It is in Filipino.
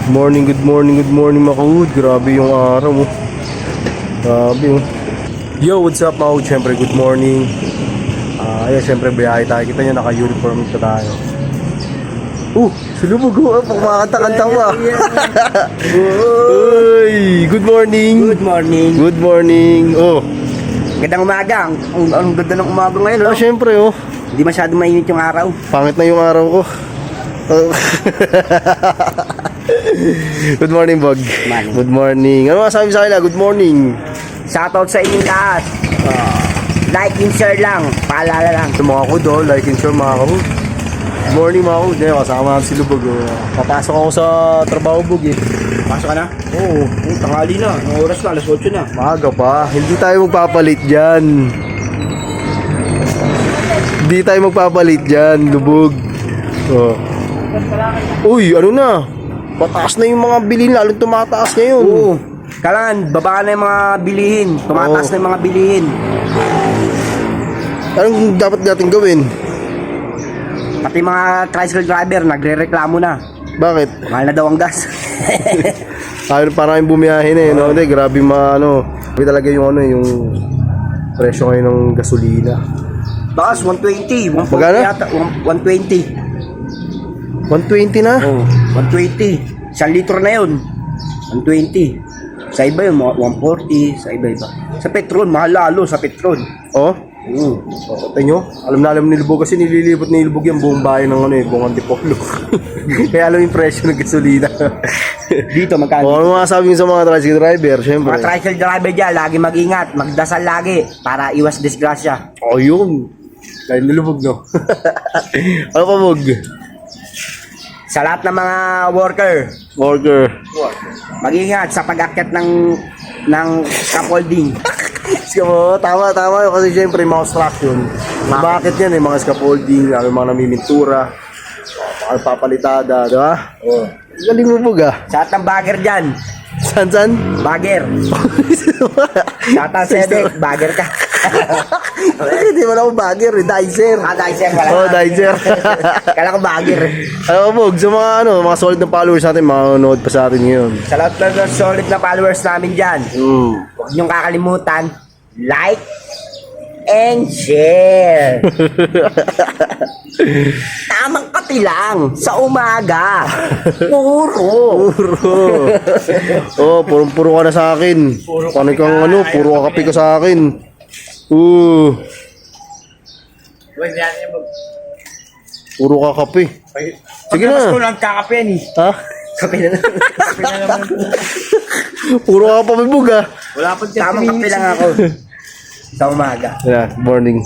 Good morning mga kaud. Grabe yung araw mo. Grabe oh. Yo, what's up mga kaud? Siyempre, good morning. Ayan, siyempre, biyahe tayo. Kita nyo, naka-uniform pa tayo. Sulubog oh. Pagmakanta-kanta mo ah. Uy, good morning. Good morning. Good morning. Oh. Gandang umaga. Ang ganda ng umaga ngayon, no? Siyempre oh. Hindi masyado mainit yung araw. Pangit na yung araw ko. Good morning, Bog. Morning. Good morning. Ano masabi sa kanila? Good morning. Shoutout sa inyong lahat. Like and share lang. Paalala lang. Sa mga kud, oh, like and share mga kud. Good morning mga kud. Kasama natin si Lubog. Papasok ako sa trabaho, Bog eh. Pasok ka na? Oo. Tanghali na. Ang oras na. Alas 8 na. Maaga pa. Hindi tayo magpapalit dyan. Hindi tayo magpapalit dyan, Lubog. Oh. Uy, ano na? Pataas na yung mga bilhin, lalo tumataas ngayon. Oo. Kailangan, baba na yung mga bilihin. Tumataas na yung mga bilihin. Anong dapat natin gawin? Pati mga tricycle driver, nagre-reklamo na. Bakit? Mahal na daw ang gas. Parang bumiyahin eh, no? Hindi, grabe grabe talaga yung yung presyo ngayon ng gasolina. Taas, 120. 140 Magkano? yata. 120. 120 na? Oh, 120. 1 litro na yun. 120. Sa iba yun, 140. Sa iba. Sa petrol, mahal lalo sa petrol. Oh? Patay nyo? Alam ni Lubog kasi nililibot ni Lubog yung buong bayan ng buong Antipolo. Kaya alam yung presyo ng gasolina. Dito, magkano? Ano masasabi sa mga tricycle driver, syempre? Mga tricycle driver dyan, lagi mag-ingat. Magdasal lagi para iwas disgrasya. Oh, yun. Dahil ni Lubog, no? Ano pa, Bog? Sa lahat ng mga worker, mag-ingat sa pag-akyat ng scaffolding. Tama yun kasi syempre mga construction. Bakit yan mga scaffolding, mga namimintura, papalitada, di ba? Oh. Galing mo Bog ah. Sa lahat ng bagger dyan, San? bagger. Shoutout sa Edek, bagger ka. Hindi mo na ako bagger, dicer. Dicer wala. Oh, dicer. Kala ko bagger. Ano Bog, sa mga solid na followers natin, manonood pa sa atin ngayon. Sa lahat ng solid na followers namin dyan, huwag niyong kakalimutan, like and share. Tamang katilang sa umaga. Puro. Oh, puro ka na sa akin. Paano kang puro ka kape ka sa akin. Puro ka kape. Sige na. Mas ko lang kakape ni. Ha? Kape na lang. Kape na naman. Puro ka pa Bog ah. Wala pa tamang kape lang ako. Sa umaga. Yeah, morning.